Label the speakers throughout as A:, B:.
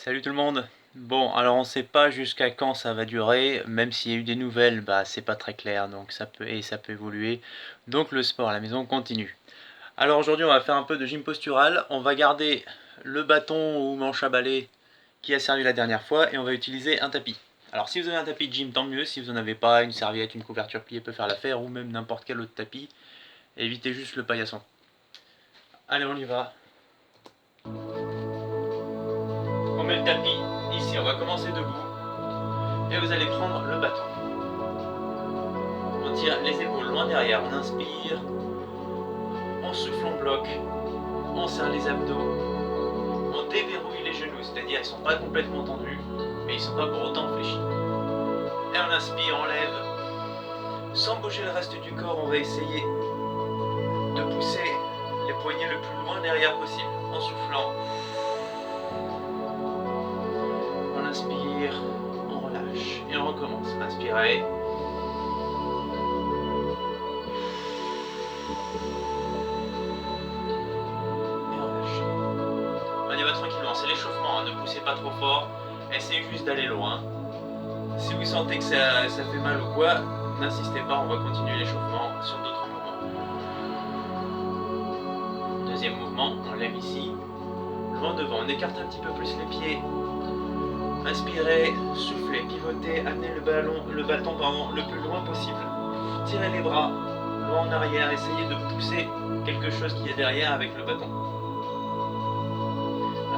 A: Salut tout le monde. Bon, alors on sait pas jusqu'à quand ça va durer, même s'il y a eu des nouvelles, bah c'est pas très clair, donc ça peut évoluer. Donc le sport à la maison continue. Alors aujourd'hui on va faire un peu de gym postural, on va garder le bâton ou manche à balai qui a servi la dernière fois et on va utiliser un tapis. Alors si vous avez un tapis de gym tant mieux, si vous en avez pas, une serviette, une couverture pliée peut faire l'affaire ou même n'importe quel autre tapis, évitez juste le paillasson. Allez on y va. On met le tapis ici, on va commencer debout. Et vous allez prendre le bâton. On tire les épaules loin derrière, on inspire, on souffle, on bloque, on serre les abdos, on déverrouille les genoux, c'est-à-dire ils ne sont pas complètement tendus, mais ils ne sont pas pour autant fléchis. Et on inspire, on lève. Sans bouger le reste du corps, on va essayer de pousser les poignets le plus loin derrière possible, en soufflant. On inspire, on relâche, et on recommence. Inspirez. On y va tranquillement, c'est l'échauffement, hein. Ne poussez pas trop fort, essayez juste d'aller loin. Si vous sentez que ça fait mal ou quoi, n'insistez pas, on va continuer l'échauffement sur d'autres mouvements. Deuxième mouvement, on lève ici, loin devant, on écarte un petit peu plus les pieds. Inspirez, soufflez, pivotez, amenez le bâton le plus loin possible. Tirez les bras, loin en arrière, essayez de pousser quelque chose qui est derrière avec le bâton.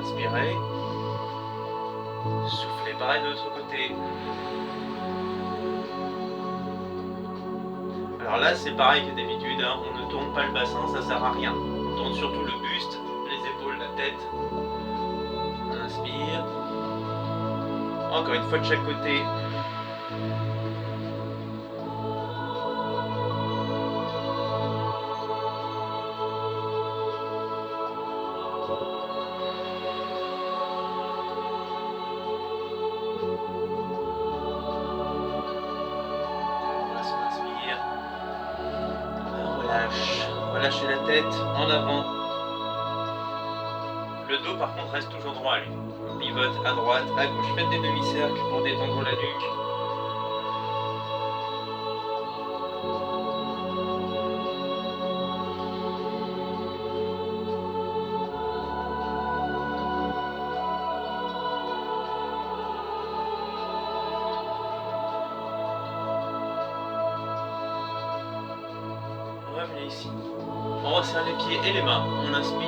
A: Inspirez. Soufflez, pareil de l'autre côté. Alors là, c'est pareil que d'habitude, hein. On ne tourne pas le bassin, ça sert à rien. On tourne surtout le buste, les épaules, la tête. On inspire. Encore une fois de chaque côté. Relâchez la tête en avant. Le dos par contre reste toujours droit lui. On pivote à droite, à gauche. Faites des demi-cercles pour détendre la nuque. Revenez ici. On resserre les pieds et les mains. On inspire.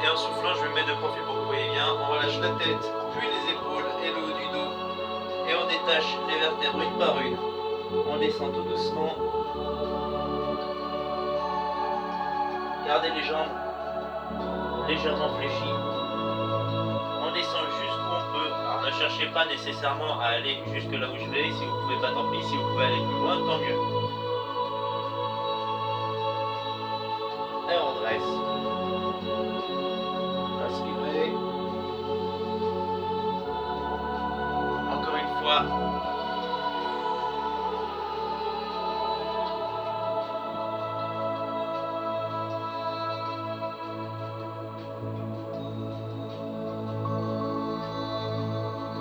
A: Et en soufflant, je me mets de profil pour que vous voyez bien. On relâche la tête, puis les épaules et le haut du dos. Et on détache les vertèbres une par une. On descend tout doucement. Gardez les jambes légèrement fléchies. On descend jusqu'où on peut. Alors ne cherchez pas nécessairement à aller jusque là où je vais. Si vous pouvez pas, tant pis. Si vous pouvez aller plus loin, tant mieux. Et on dresse. Inspirez. Encore une fois.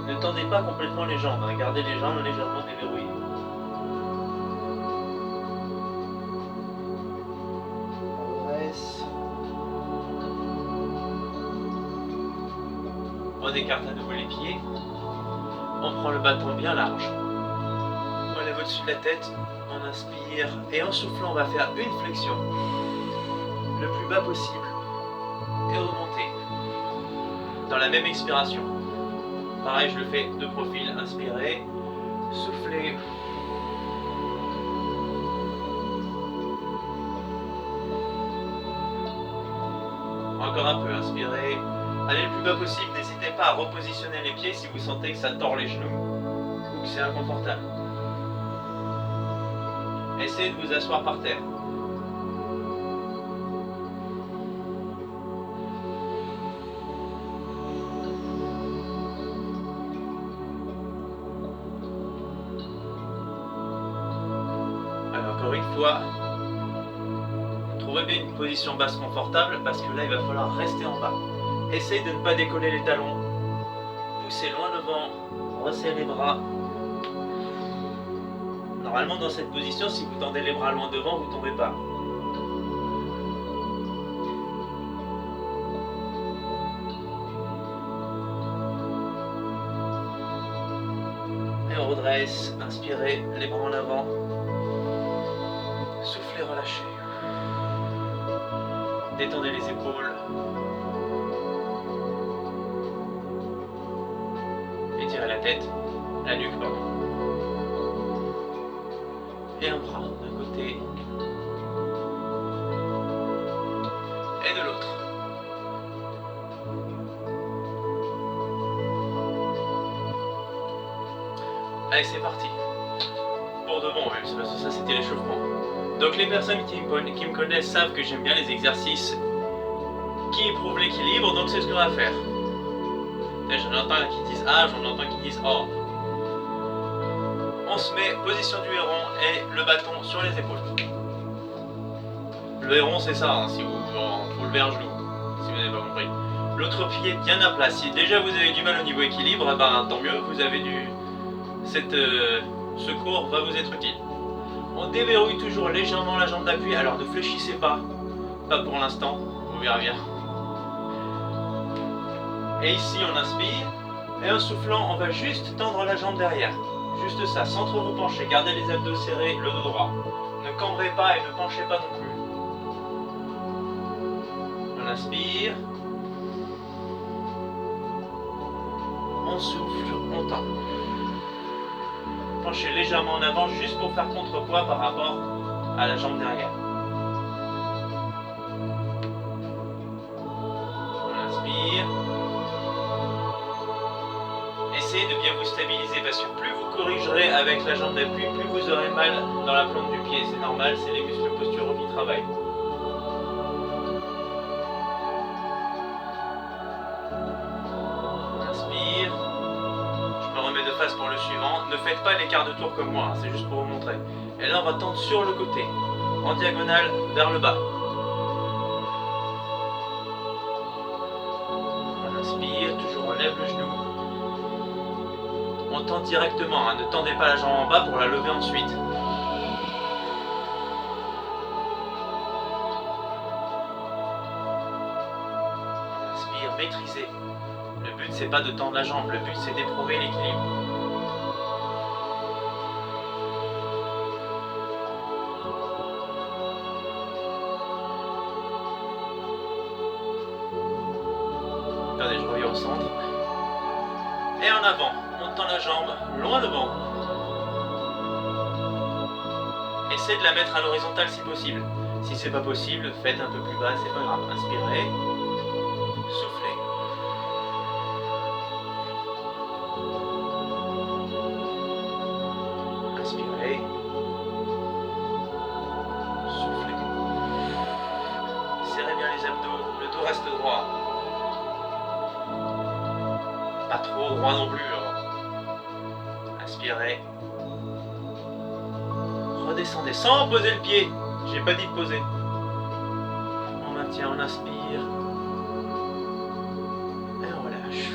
A: Ne tendez pas complètement les jambes, hein. Gardez les jambes légèrement déverrouillées. On dresse. On écarte à nouveau les pieds. On prend le bâton bien large. On lève au-dessus de la tête. On inspire. Et en soufflant, on va faire une flexion. Le plus bas possible. Et remonter. Dans la même expiration. Pareil, je le fais de profil. Inspirez. Soufflez. Encore un peu. Inspirez. Allez le plus bas possible. N'hésitez pas à repositionner les pieds si vous sentez que ça tord les genoux ou que c'est inconfortable. Essayez de vous asseoir par terre. Alors encore une fois, trouvez bien une position basse confortable parce que là il va falloir rester en bas. Essayez de ne pas décoller les talons. poussez loin devant, resserrez les bras. Normalement dans cette position, si vous tendez les bras loin devant, vous ne tombez pas. Et on redresse, inspirez, les bras en avant. Soufflez, relâchez. Détendez les épaules. Étirez la tête, la nuque, pardon. Et un bras d'un côté et de l'autre. Allez, c'est parti. Pour de bon, c'est parce que ça c'était l'échauffement. Donc les personnes qui me connaissent savent que j'aime bien les exercices qui éprouvent l'équilibre, donc c'est ce qu'on va faire. J'en entends qui disent A, j'en entends qui disent O. On se met position du héron et le bâton sur les épaules. Le héron c'est ça, hein, si vous levez un genou, si vous n'avez pas compris. L'autre pied bien à plat. Si déjà vous avez du mal au niveau équilibre, eh ben, tant mieux, vous avez ce cours va vous être utile. On déverrouille toujours légèrement la jambe d'appui, alors ne fléchissez pas pour l'instant, vous verrez bien. Et ici on inspire, et en soufflant on va juste tendre la jambe derrière. Juste ça, sans trop vous pencher, gardez les abdos serrés, le dos droit. Ne cambrez pas et ne penchez pas non plus. On inspire. On souffle, on tend. Penchez légèrement en avant juste pour faire contrepoids par rapport à la jambe derrière. On inspire. Essayez de bien vous stabiliser parce que plus vous corrigerez avec la jambe d'appui, plus vous aurez mal dans la plante du pied. C'est normal, c'est les muscles posturaux qui travaillent. On inspire. Je me remets de face pour le suivant. Ne faites pas l'écart de tour comme moi, hein, c'est juste pour vous montrer. Et là, on va tendre sur le côté, en diagonale vers le bas. On inspire, toujours on lève le genou. On tend directement, hein, ne tendez pas la jambe en bas pour la lever ensuite. On inspire, maîtrisez. Le but c'est pas de tendre la jambe, le but c'est d'éprouver l'équilibre. Regardez, je reviens au centre. Et en avant, on tend la jambe loin devant. Essayez de la mettre à l'horizontale si possible. Si c'est pas possible, faites un peu plus bas, c'est pas grave. Inspirez, soufflez. Inspirez, soufflez. Serrez bien les abdos, le dos reste droit. Pas trop droit non plus. Inspirez. Redescendez sans poser le pied. J'ai pas dit de poser. On maintient, on inspire. Et on relâche.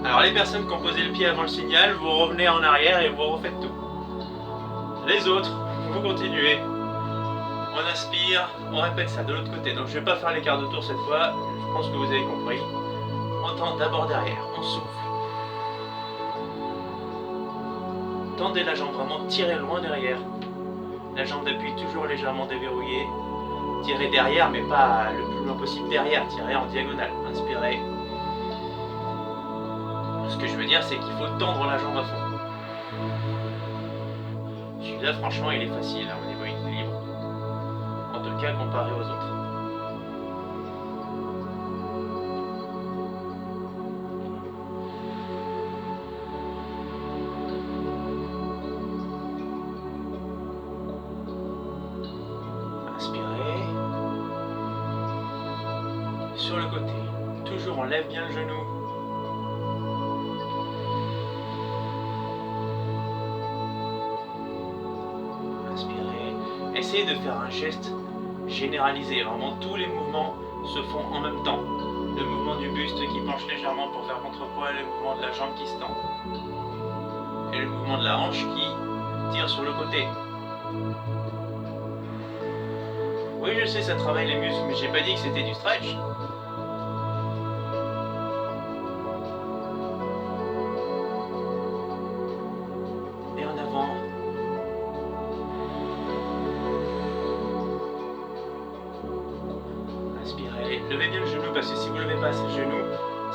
A: Alors les personnes qui ont posé le pied avant le signal, vous revenez en arrière et vous refaites tout. Les autres, vous continuez. On inspire, on répète ça de l'autre côté. Donc je vais pas faire l'écart de tour cette fois. Je pense que vous avez compris. On tend d'abord derrière, on souffle. Tendez la jambe, vraiment tirez loin derrière. La jambe d'appui toujours légèrement déverrouillée. Tirez derrière, mais pas le plus loin possible derrière. Tirez en diagonale. Inspirez. Ce que je veux dire, c'est qu'il faut tendre la jambe à fond. Celui-là, franchement, il est facile hein, au niveau équilibre. En tout cas, comparé aux autres. Inspirez. Sur le côté. Toujours on lève bien le genou. Inspirez. Essayez de faire un geste généralisé. Vraiment tous les mouvements se font en même temps. Le mouvement du buste qui penche légèrement pour faire contrepoids, le mouvement de la jambe qui se tend. Et le mouvement de la hanche qui tire sur le côté. Oui, je sais, ça travaille les muscles, mais j'ai pas dit que c'était du stretch. Et en avant. Inspirez. Levez bien le genou parce que si vous ne levez pas assez le genou,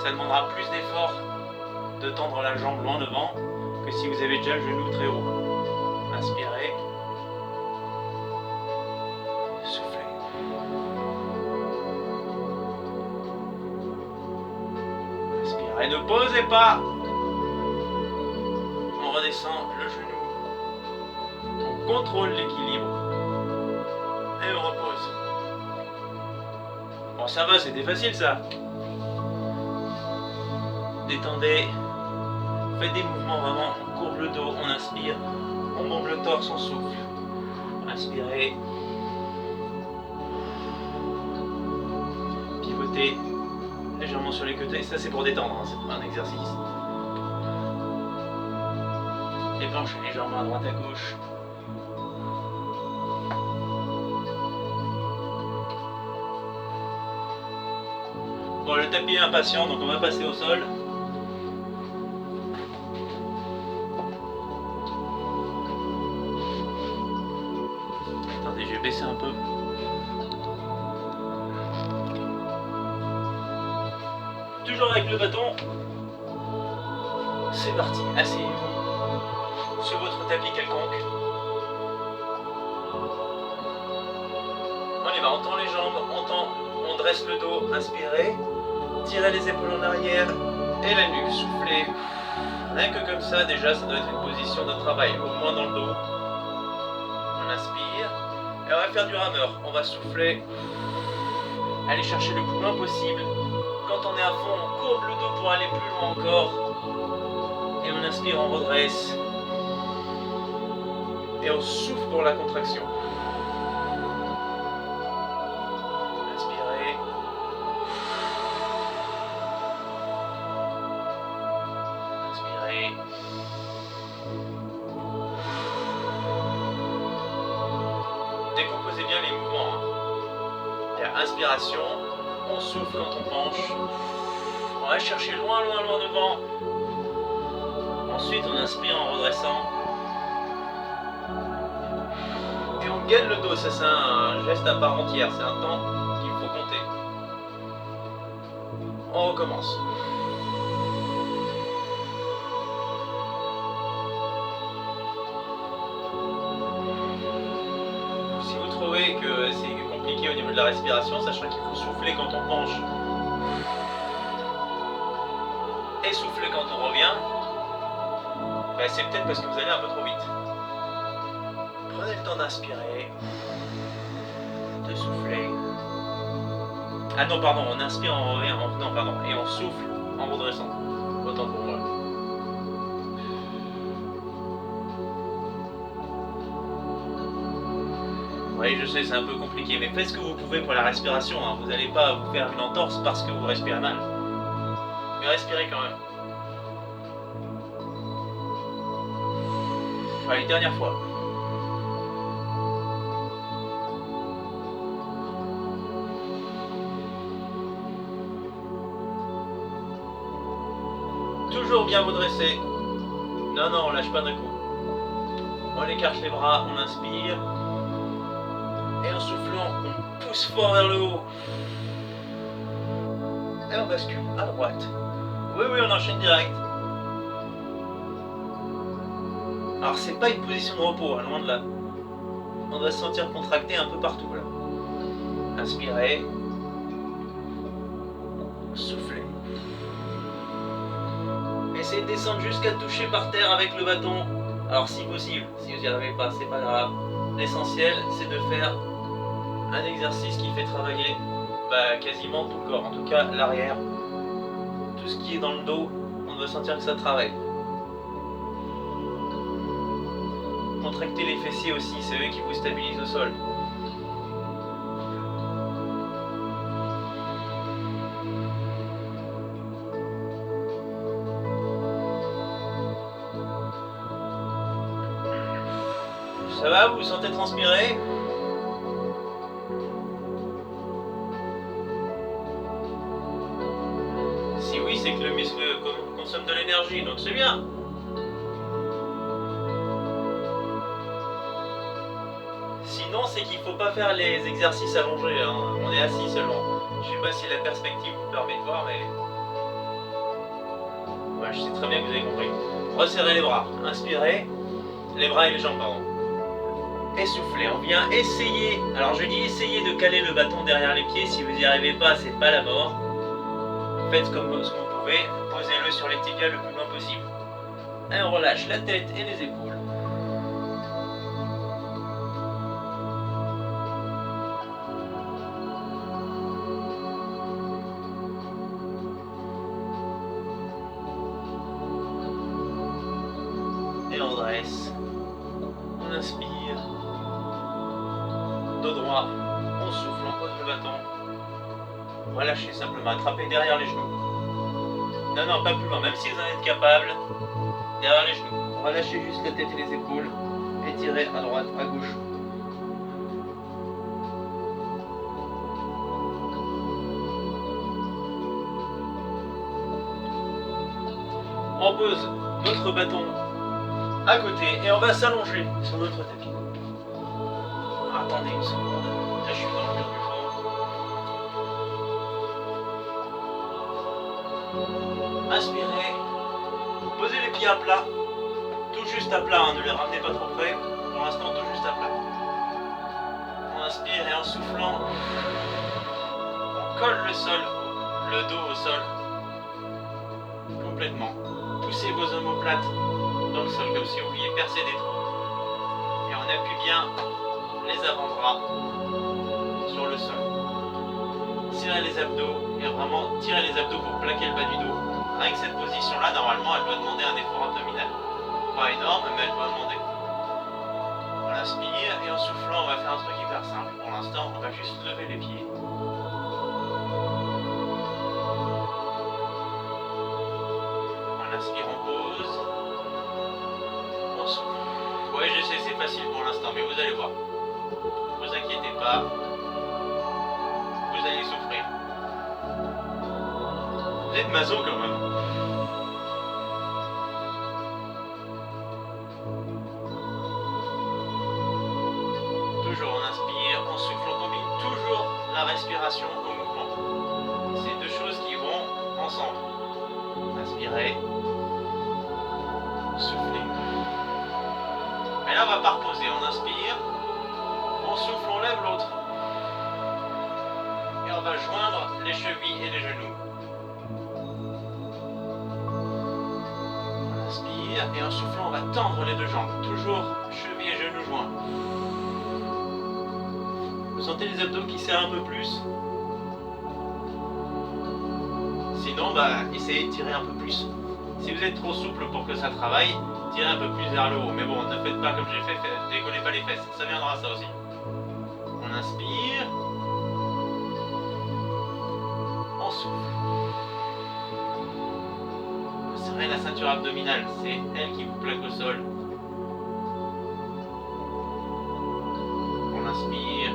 A: ça demandera plus d'effort de tendre la jambe loin devant que si vous avez déjà le genou très haut. Inspirez. Soufflez. Inspirez. Ne posez pas. On redescend le genou. On contrôle l'équilibre. Et on repose. Bon, ça va, c'était facile ça. Détendez. Faites des mouvements vraiment. On courbe le dos, on inspire. On bombe le torse, on souffle. Inspirez. Pivotez légèrement sur les côtés. Ça, c'est pour détendre, hein, c'est pas un exercice. Déplanchez légèrement à droite à gauche. Bon, le tapis est impatient, donc on va passer au sol. Attendez, je vais baisser un peu. Toujours avec le bâton. C'est parti, asseyez-vous sur votre tapis quelconque. On y va, on tend les jambes, on dresse le dos, inspirez. Tirez les épaules en arrière et la nuque, soufflez. Rien que comme ça, déjà, ça doit être une position de travail, au moins dans le dos. On inspire et on va faire du rameur. On va souffler, aller chercher le plus loin possible. Quand on est à fond, on courbe le dos pour aller plus loin encore. Et on inspire, on redresse. Et on souffle pour la contraction. Inspirez. Inspirez. Décomposez bien les mouvements. Inspiration, on souffle quand on penche. On va chercher loin devant. Ensuite, on inspire en redressant. Et on gaine le dos. Ça, c'est un geste à part entière. C'est un temps qu'il faut compter. On recommence. Si vous trouvez que c'est compliqué au niveau de la respiration, sachant qu'il faut souffler quand on penche et souffler quand on revient, ben c'est peut-être parce que vous allez un peu trop vite. Prenez le temps d'inspirer, de souffler. Ah non, pardon, on inspire, on revient, non, pardon, et on souffle en redressant. Autant pour moi. Oui, je sais, c'est un peu compliqué, mais faites ce que vous pouvez pour la respiration. Hein. Vous n'allez pas vous faire une entorse parce que vous respirez mal. Mais respirez quand même. Allez, dernière fois. Toujours bien redresser. Non, on lâche pas d'un coup. On écarte les bras, on inspire. Et en soufflant, on pousse fort vers le haut. Et on bascule à droite. Oui, on enchaîne direct. Alors c'est pas une position de repos, hein, loin de là. On va se sentir contracté un peu partout là. Inspirez. Soufflez. Essayez de descendre jusqu'à toucher par terre avec le bâton. Alors si possible, si vous n'y arrivez pas, c'est pas grave. L'essentiel, c'est de faire un exercice qui fait travailler quasiment tout le corps, en tout cas l'arrière. Tout ce qui est dans le dos, on doit sentir que ça travaille. Contractez les fessiers aussi, c'est eux qui vous stabilisent au sol. Ça va, vous vous sentez transpirer? Si oui, c'est que le muscle consomme de l'énergie, donc c'est bien. Sinon, c'est qu'il ne faut pas faire les exercices allongés, hein. On est assis seulement. Je sais pas si la perspective vous permet de voir, mais... Ouais, je sais très bien que vous avez compris. Resserrez les bras, inspirez, les bras et les jambes, pardon. Essoufflez, on vient essayer. Alors je dis essayez de caler le bâton derrière les pieds. Si vous n'y arrivez pas, c'est pas la mort. Faites comme ce que vous pouvez, posez-le sur les tibias le plus loin possible. Et on relâche la tête et les épaules. Et on dresse. On inspire. Dos droit. On souffle, on pose le bâton. Relâchez simplement, attrapez derrière les genoux. Non, non, pas plus loin, même si vous en êtes capable. Derrière les genoux. Relâchez juste la tête et les épaules. Étirez à droite, à gauche. On pose notre bâton à côté et on va s'allonger sur notre tapis. Attendez une seconde. Là, je suis dans le mur du fond. Inspirez. Posez les pieds à plat. Tout juste à plat, hein, ne les ramenez pas trop près. Pour l'instant, tout juste à plat. On inspire et en soufflant, on colle le sol, le dos au sol. Complètement. Poussez vos omoplates dans le sol comme si vous vouliez percer des trous. Et on appuie bien les avant-bras sur le sol. Tirez les abdos et vraiment tirez les abdos pour plaquer le bas du dos. Avec cette position-là, normalement, elle doit demander un effort abdominal. Pas énorme, mais elle doit demander. On inspire et en soufflant, on va faire un truc hyper simple. Pour l'instant, on va juste lever les pieds. On inspire, on pose. On souffle. Ouais, je sais, c'est facile pour l'instant, mais vous allez voir. Ne vous inquiétez pas. Vous allez souffrir. Vous êtes maso quand même. Toujours on inspire, on souffle, on combine toujours la respiration au mouvement. C'est deux choses qui vont ensemble. Inspirez. Soufflez. Et là on va pas reposer, on inspire. On souffle, on lève l'autre. Et on va joindre les chevilles et les genoux. On inspire et en soufflant on va tendre les deux jambes. Toujours chevilles et genoux joints. Vous sentez les abdos qui serrent un peu plus? Sinon, essayez de tirer un peu plus. Si vous êtes trop souple pour que ça travaille, tirez un peu plus vers le haut. Mais bon, ne faites pas comme j'ai fait, décollez pas les fesses. Ça viendra ça aussi. On inspire. On souffle. Vous serrez la ceinture abdominale, c'est elle qui vous plaque au sol. On inspire.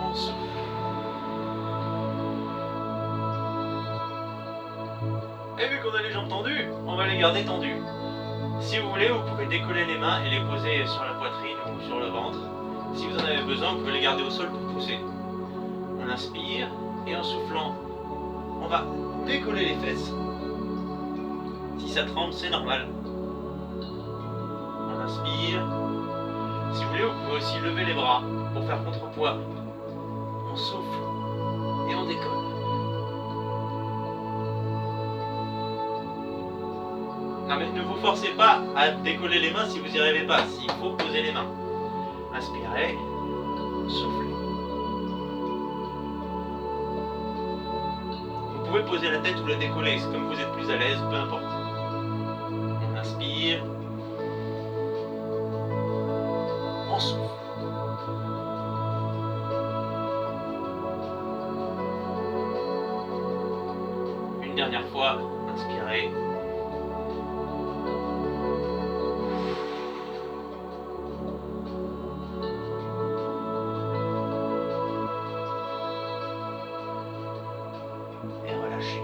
A: On souffle. Et vu qu'on a les jambes tendues, on va les garder tendues. Si vous voulez, vous pouvez décoller les mains et les poser sur la poitrine ou sur le ventre. Si vous en avez besoin, vous pouvez les garder au sol pour pousser. On inspire et en soufflant, on va décoller les fesses. Si ça tremble, c'est normal. On inspire. Si vous voulez, vous pouvez aussi lever les bras pour faire contrepoids. On souffle et on décolle. Non mais ne vous forcez pas à décoller les mains si vous n'y arrivez pas. S'il faut poser les mains. Inspirez, soufflez. Vous pouvez poser la tête ou la décoller, c'est comme vous êtes plus à l'aise, peu importe. On inspire. On souffle. Une dernière fois, inspirez. relâcher.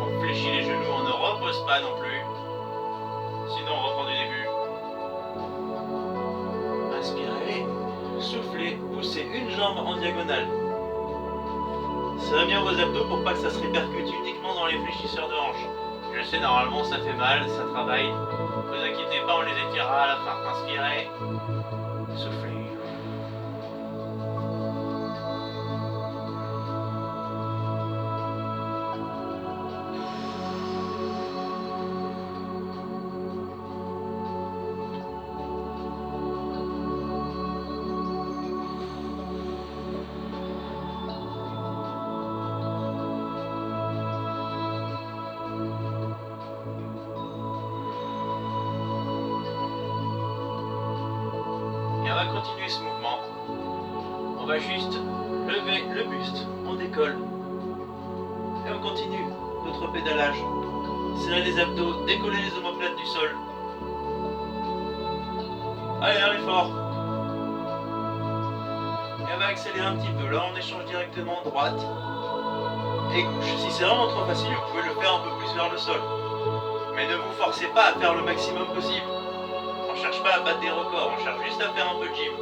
A: On fléchit les genoux, on ne repose pas non plus. Sinon on reprend du début. Inspirez, soufflez, poussez une jambe en diagonale. Serrez bien vos abdos pour pas que ça se répercute uniquement dans les fléchisseurs de hanches. Je sais, normalement ça fait mal, ça travaille. Ne vous inquiétez pas, on les étirera à la fin. Inspirez, soufflez. Et on va continuer ce mouvement. On va juste lever le buste, on décolle. Et on continue notre pédalage. Serrez les abdos, décollez les omoplates du sol. Allez, un effort. Et on va accélérer un petit peu. Là, on échange directement droite et gauche. Si c'est vraiment trop facile, vous pouvez le faire un peu plus vers le sol. Mais ne vous forcez pas à faire le maximum possible. On ne cherche pas à battre des records, on cherche juste à faire un peu de gym.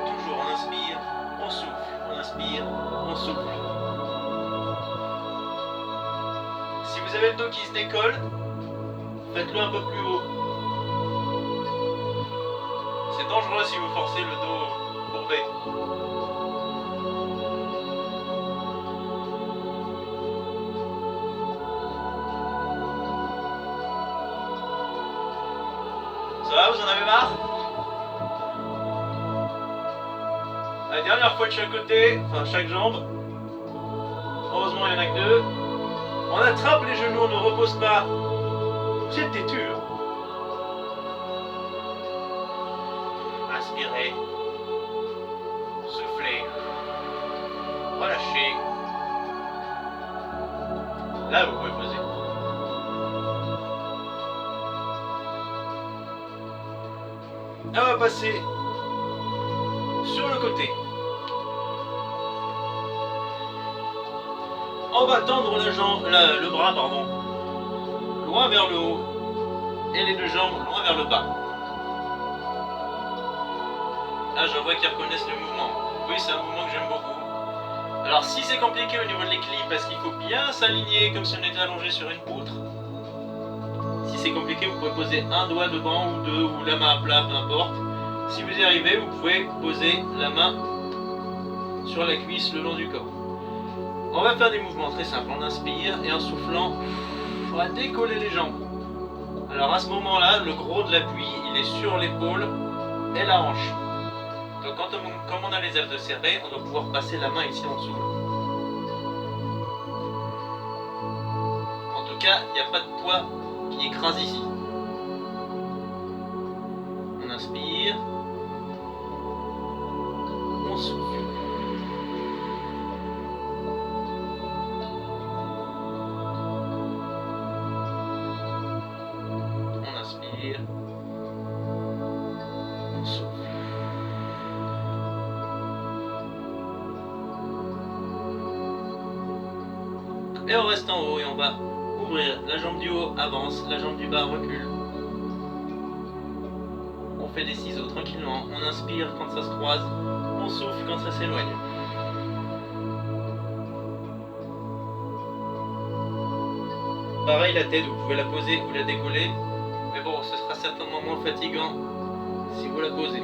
A: Toujours, on inspire, on souffle, on inspire, on souffle. Si vous avez le dos qui se décolle, faites-le un peu plus haut. C'est dangereux si vous forcez le dos courbé. Ça va, vous en avez marre? La dernière fois de chaque côté, enfin chaque jambe. Heureusement il n'y en a que deux. On attrape les genoux, on ne repose pas. Vous êtes têtu. Inspirez. Soufflez. Relâchez. Là vous pouvez poser. On va passer sur le côté. On va tendre le bras, loin vers le haut et les deux jambes loin vers le bas. Là, je vois qu'ils reconnaissent le mouvement. Oui, c'est un mouvement que j'aime beaucoup. Alors, si c'est compliqué au niveau de l'équilibre, parce qu'il faut bien s'aligner comme si on était allongé sur une poutre. Si c'est compliqué, vous pouvez poser un doigt devant ou deux, ou la main à plat, peu importe. Si vous y arrivez, vous pouvez poser la main sur la cuisse le long du corps. On va faire des mouvements très simples. On inspire et en soufflant, on va décoller les jambes. Alors à ce moment-là, le gros de l'appui, il est sur l'épaule et la hanche. Donc comme on a les abdos serrés, on doit pouvoir passer la main ici en dessous. En tout cas, il n'y a pas de poids qui écrase ici. On inspire. On souffle. On inspire. On souffle. Et on reste en haut et on va ouvrir. La jambe du haut avance, la jambe du bas recule. On fait des ciseaux tranquillement. On inspire quand ça se croise. On souffle quand ça s'éloigne. Pareil, la tête, vous pouvez la poser ou la décoller. Mais bon, ce sera certainement moins fatigant si vous la posez.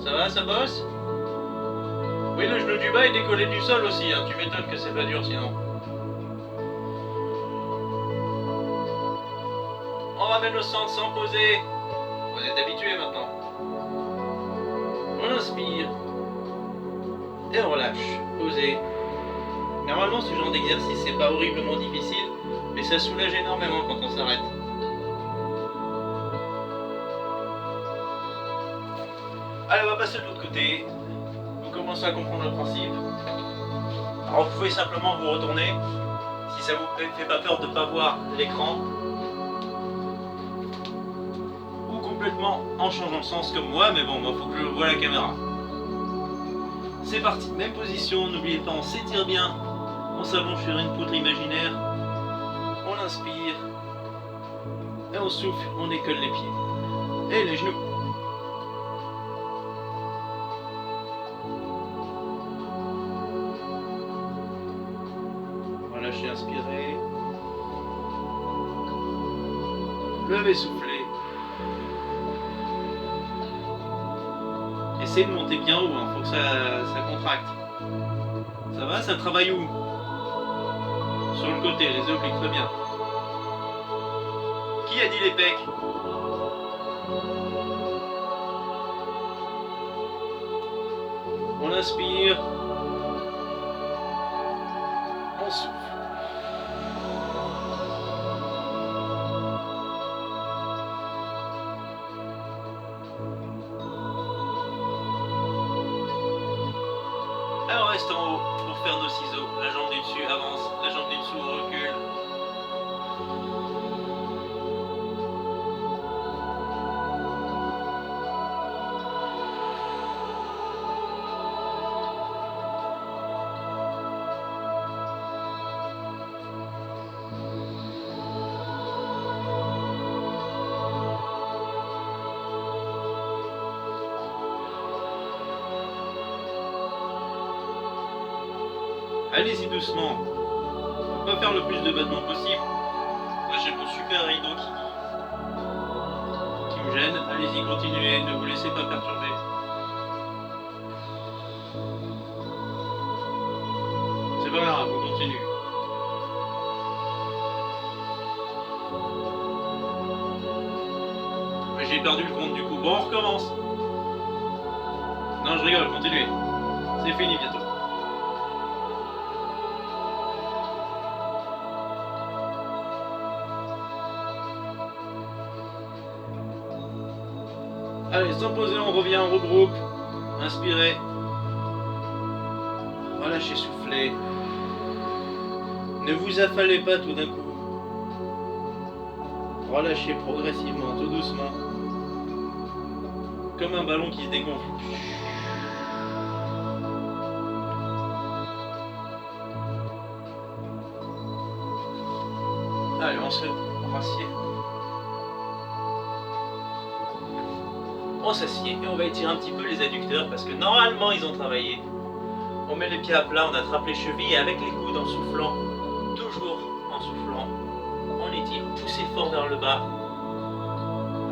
A: Ça va, ça bosse? Oui, le genou du bas est décollé du sol aussi, hein. Tu m'étonnes que c'est pas dur sinon. On ramène au centre sans poser. Vous êtes habitués maintenant. On inspire. Et on relâche. Posez. Normalement, ce genre d'exercice, c'est pas horriblement difficile, mais ça soulage énormément quand on s'arrête. Allez, on va passer de l'autre côté. Vous commencez à comprendre le principe. Alors, vous pouvez simplement vous retourner, si ça vous fait pas peur de ne pas voir l'écran. Ou complètement en changeant de sens comme moi, mais bon, il faut que je voie la caméra. C'est parti, même position, n'oubliez pas, on s'étire bien. On s'allonge sur une poutre imaginaire. On inspire. Et on souffle, on décolle les pieds. Et les genoux. Relâchez, inspirez. Levez, soufflez. Essayez de monter bien haut, faut que ça contracte. Ça va, ça travaille où? Sur le côté, les obliques, très bien. Qui a dit les pecs? On inspire. On souffle. Alors on reste en haut pour faire nos ciseaux. La jambe du dessus avance, la jambe du dessous recule. Allez-y doucement. Faut pas faire le plus de battements possible. Moi j'ai mon super rideau qui me gêne. Allez-y, continuez, ne vous laissez pas perturber. C'est pas grave, on continue. Mais j'ai perdu le compte du coup. Bon, on recommence. Non, je rigole, continuez. C'est fini bientôt. Allez, sans poser, on revient, on regroupe. Inspirez. Relâchez, soufflez. Ne vous affalez pas tout d'un coup. Relâchez progressivement, tout doucement. Comme un ballon qui se dégonfle. Allez, on se rassied. On s'assied et on va étirer un petit peu les adducteurs parce que normalement ils ont travaillé. On met les pieds à plat, on attrape les chevilles et avec les coudes en soufflant, toujours en soufflant, on étire, poussez fort vers le bas.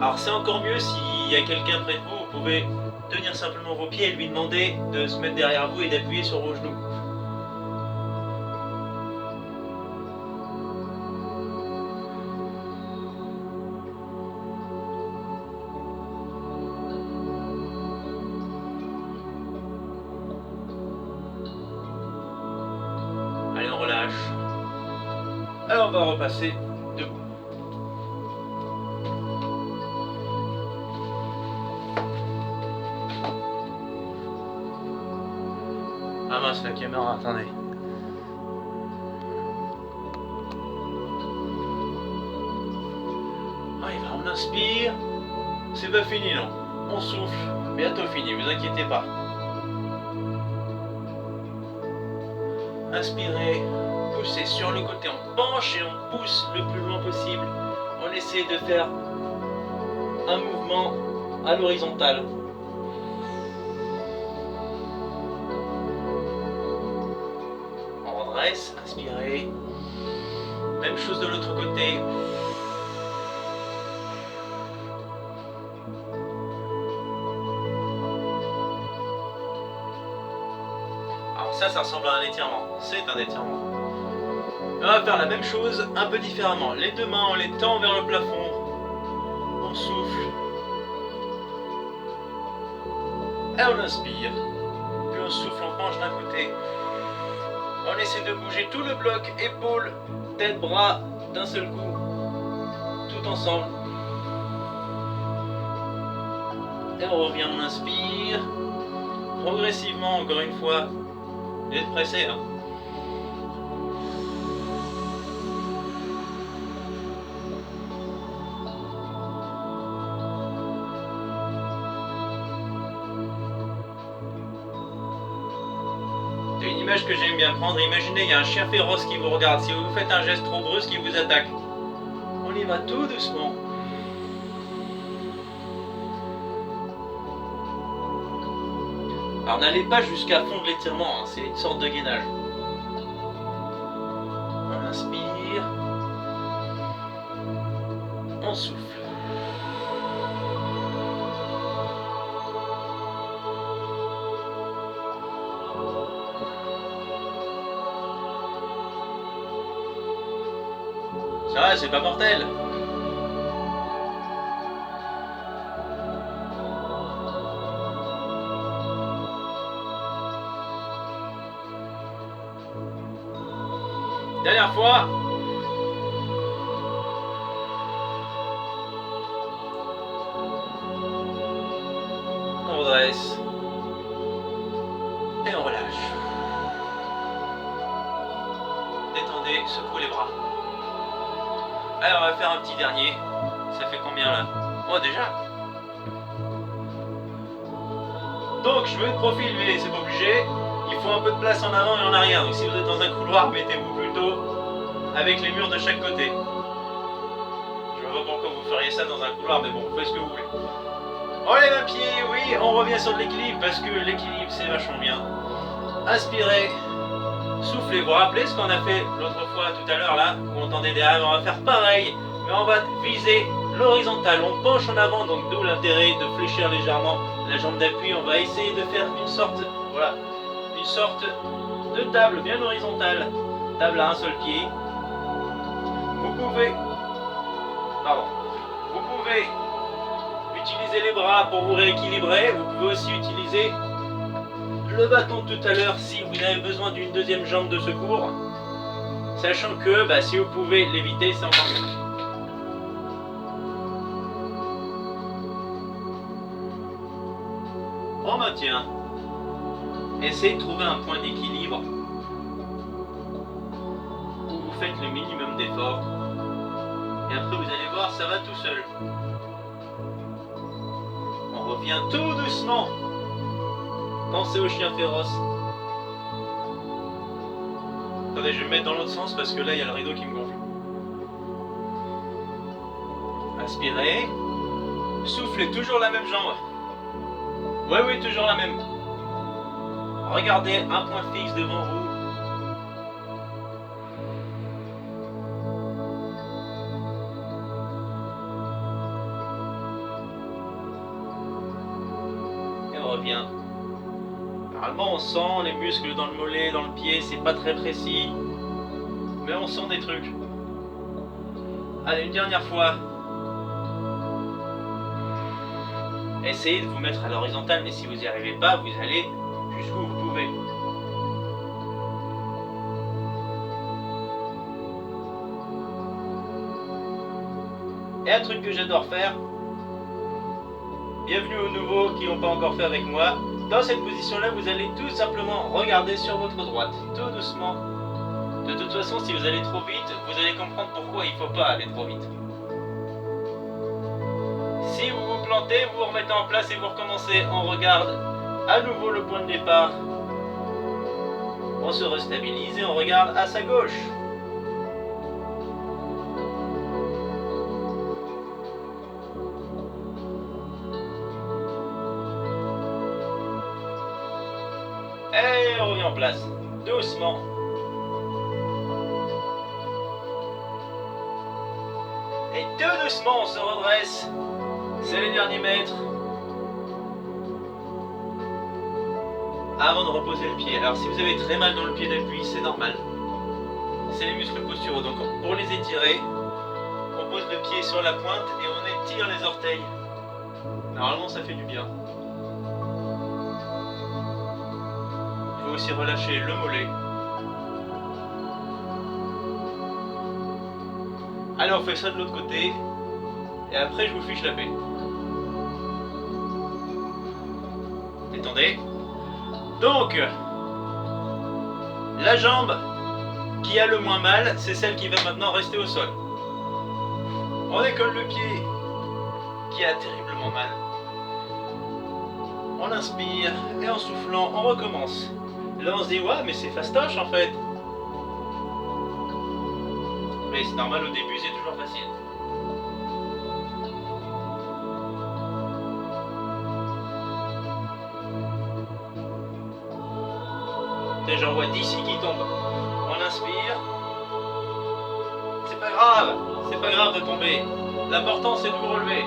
A: Alors c'est encore mieux s'il y a quelqu'un près de vous, vous pouvez tenir simplement vos pieds et lui demander de se mettre derrière vous et d'appuyer sur vos genoux. Allez, on relâche. Alors on va repasser debout. Ah mince, la caméra, attendez. Allez, on inspire. C'est pas fini non. On souffle. Bientôt fini, vous inquiétez pas. Inspirez, poussez sur le côté, on penche et on pousse le plus loin possible. On essaie de faire un mouvement à l'horizontale. On redresse, inspirez. Même chose de l'autre côté. Ça ressemble à un étirement. C'est un étirement. On va faire la même chose, un peu différemment. Les deux mains, on les tend vers le plafond. On souffle. Et on inspire. Puis on souffle, on penche d'un côté. On essaie de bouger tout le bloc, épaules, tête, bras, d'un seul coup. Tout ensemble. Et on revient, on inspire. Progressivement, encore une fois. D'être pressé, hein. C'est une image que j'aime bien prendre. Imaginez, il y a un chien féroce qui vous regarde. Si vous faites un geste trop brusque, il vous attaque. On y va tout doucement. Alors n'allez pas jusqu'à fond de l'étirement, hein. C'est une sorte de gainage. On inspire. On souffle. Ça va, c'est pas mortel. Dernière fois. On redresse. Et on relâche. Détendez, secouez les bras. Alors on va faire un petit dernier. Ça fait combien là? Oh déjà. Donc je veux de profil, mais c'est pas obligé. Il faut un peu de place en avant et en arrière. Donc si vous êtes dans un couloir, mettez-vous plutôt avec les murs de chaque côté. Je vois pas pourquoi vous feriez ça dans un couloir, mais bon, faites ce que vous voulez. On lève un pied, oui, on revient sur de l'équilibre parce que l'équilibre c'est vachement bien. Inspirez, soufflez. Vous vous rappelez ce qu'on a fait l'autre fois tout à l'heure là, où on entendait derrière, on va faire pareil, mais on va viser l'horizontale. On penche en avant, donc d'où l'intérêt de fléchir légèrement la jambe d'appui. On va essayer de faire une sorte, voilà, une sorte de table bien horizontale. Table à un seul pied. Vous pouvez utiliser les bras pour vous rééquilibrer. Vous pouvez aussi utiliser le bâton de tout à l'heure si vous avez besoin d'une deuxième jambe de secours. Sachant que si vous pouvez l'éviter, c'est encore mieux. On maintient. Essayez de trouver un point d'équilibre où vous faites le minimum d'efforts. Et après vous allez voir, ça va tout seul. On revient tout doucement. Pensez au chien féroce. Attendez, je vais me mettre dans l'autre sens parce que là il y a le rideau qui me gonfle. Inspirez. Soufflez, toujours la même jambe. Oui, toujours la même. Regardez un point fixe devant vous. Et on revient. Normalement on sent les muscles dans le mollet, dans le pied, c'est pas très précis. Mais on sent des trucs. Allez, une dernière fois. Essayez de vous mettre à l'horizontale, mais si vous n'y arrivez pas, vous allez jusqu'où vous pouvez. Et un truc que j'adore faire, bienvenue aux nouveaux qui n'ont pas encore fait avec moi. Dans cette position-là, vous allez tout simplement regarder sur votre droite, tout doucement. De toute façon, si vous allez trop vite, vous allez comprendre pourquoi il ne faut pas aller trop vite. Si vous vous plantez, vous vous remettez en place et vous recommencez. On regarde à nouveau le point de départ. On se restabilise et on regarde à sa gauche. Et on revient en place, doucement. Et tout doucement, on se redresse. C'est les derniers mètres. Avant de reposer le pied. Alors si vous avez très mal dans le pied d'appui, c'est normal. C'est les muscles posturaux. Donc pour les étirer, on pose le pied sur la pointe et on étire les orteils. Normalement ça fait du bien. aussi relâcher le mollet. Allez, on fait ça de l'autre côté. Et après, je vous fiche la paix. Détendez. Donc, la jambe qui a le moins mal, c'est celle qui va maintenant rester au sol. On décolle le pied qui a terriblement mal. On inspire et en soufflant, on recommence. Là, on se dit, ouais, mais c'est fastoche en fait. Mais c'est normal, au début, c'est toujours facile. J'en vois d'ici qui tombent. On inspire. C'est pas grave de tomber. L'important c'est de vous relever.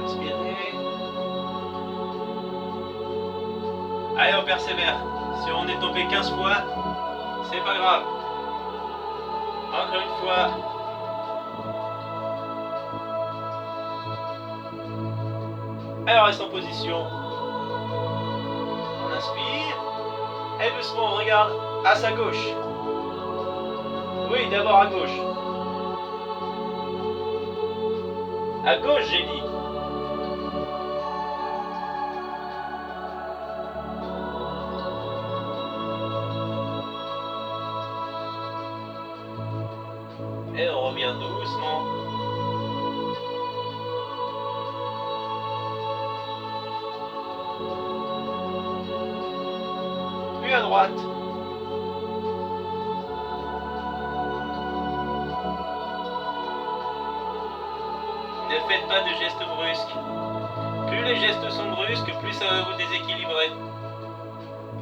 A: Inspirez. Allez, on persévère. Si on est tombé 15 fois, c'est pas grave. Encore une fois. Allez, on reste en position. On inspire. Et doucement, on regarde à sa gauche. Oui, d'abord à gauche. À gauche, j'ai dit. Et on revient doucement. Puis à droite. Ne faites pas de gestes brusques. Plus les gestes sont brusques, plus ça va vous déséquilibrer.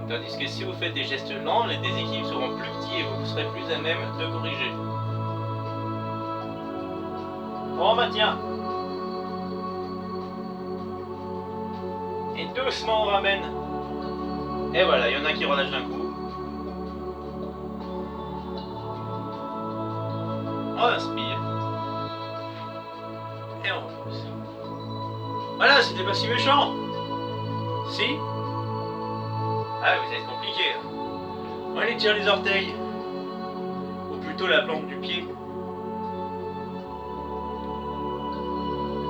A: Tandis que si vous faites des gestes lents, les déséquilibres seront plus petits et vous serez plus à même de corriger. On maintient. Et doucement on ramène. Et voilà, il y en a qui relâchent d'un coup. On inspire. Et on repose. Voilà, c'était pas si méchant. Si? Ah, vous êtes compliqué. On étire les orteils. Ou plutôt la plante du pied.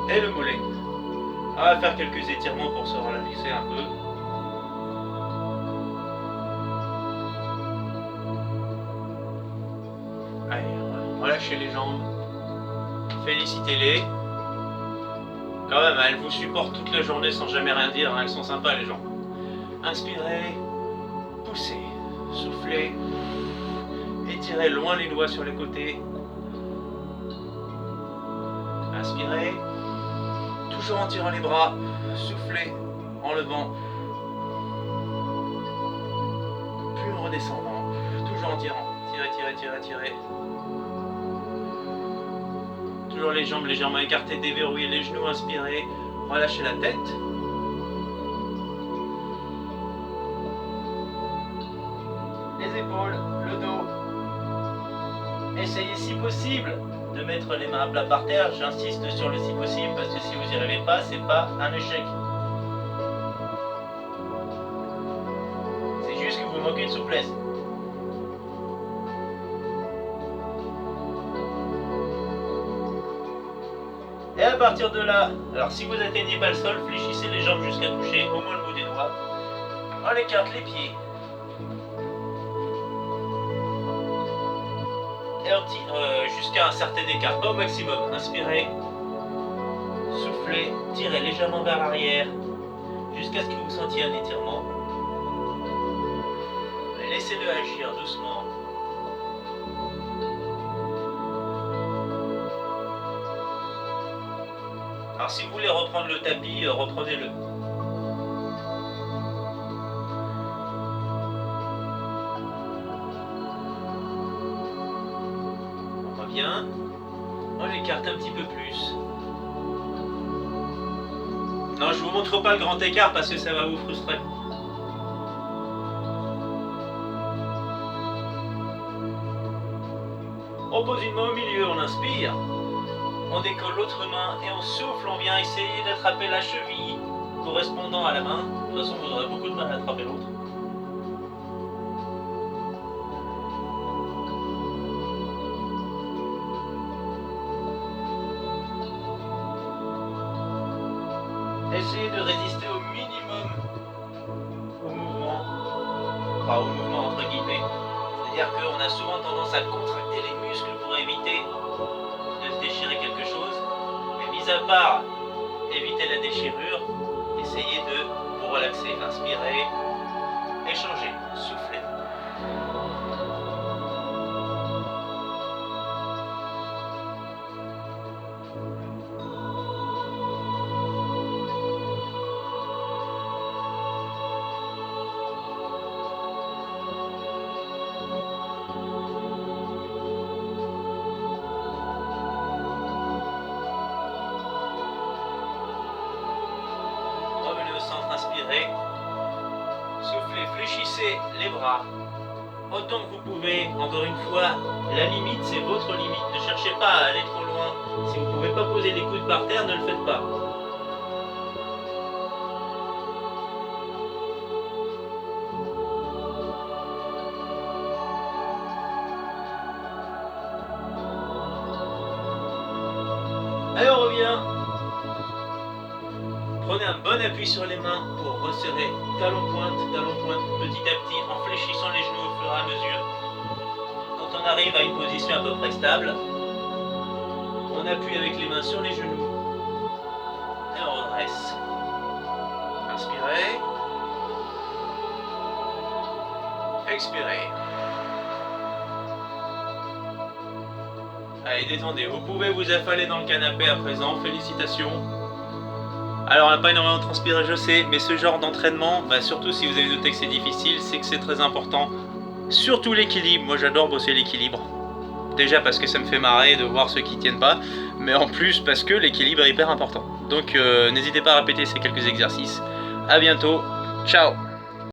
A: Et le mollet. On va faire quelques étirements pour se relaxer un peu. Allez, relâchez les jambes. Félicitez-les. Quand même, elles vous supportent toute la journée sans jamais rien dire. Elles sont sympas, les jambes. Inspirez. Poussez. Soufflez. Étirez loin les doigts sur les côtés. Inspirez. Toujours en tirant les bras. Soufflez. En levant. Puis en redescendant. Toujours en tirant. Tirez, tirez, tirez, tirez. Toujours les jambes légèrement écartées, déverrouillez les genoux, inspirez, relâchez la tête. Les épaules, le dos. Essayez si possible de mettre les mains à plat par terre. J'insiste sur le si possible parce que si vous n'y arrivez pas, c'est pas un échec. C'est juste que vous manquez de souplesse. Et à partir de là, alors si vous atteignez pas le sol, fléchissez les jambes jusqu'à toucher au moins le bout des doigts. On écarte les pieds. Et on tire jusqu'à un certain écart, pas au maximum. Inspirez, soufflez, tirez légèrement vers l'arrière, jusqu'à ce que vous sentiez un étirement. Et laissez-le agir doucement. Alors si vous voulez reprendre le tapis, reprenez-le. On revient, on l'écarte un petit peu plus. Non, je vous montre pas le grand écart parce que ça va vous frustrer. On pose une main au milieu, on inspire. On décolle l'autre main et on souffle, on vient essayer d'attraper la cheville correspondant à la main. De toute façon, vous aurez beaucoup de mal à attraper l'autre. Essayez de résister au minimum au mouvement, enfin au mouvement entre guillemets. C'est-à-dire qu'on a souvent tendance à contracter les muscles pour éviter de se déchirer quelque chose. Mais mis à part éviter la déchirure, essayez de vous relaxer, inspirer, échanger, souffler. Revenez au centre, inspirez, soufflez, fléchissez les bras autant que vous pouvez. Encore une fois, la limite c'est votre limite, ne cherchez pas à aller trop loin. Si vous ne pouvez pas poser les coudes par terre, ne le faites pas. Allez, on revient. Prenez un bon appui sur les mains pour resserrer talon-pointe, petit à petit, en fléchissant les genoux au fur et à mesure. Quand on arrive à une position à peu près stable, on appuie avec les mains sur les genoux et on redresse. Inspirez. Expirez. Allez, détendez. Vous pouvez vous affaler dans le canapé à présent. Félicitations. Alors, on n'a pas énormément transpiré, je sais, mais ce genre d'entraînement, surtout si vous avez noté que c'est difficile, c'est que c'est très important. Surtout l'équilibre. Moi, j'adore bosser l'équilibre. Déjà parce que ça me fait marrer de voir ceux qui tiennent pas, mais en plus parce que l'équilibre est hyper important. Donc, n'hésitez pas à répéter ces quelques exercices. À bientôt. Ciao.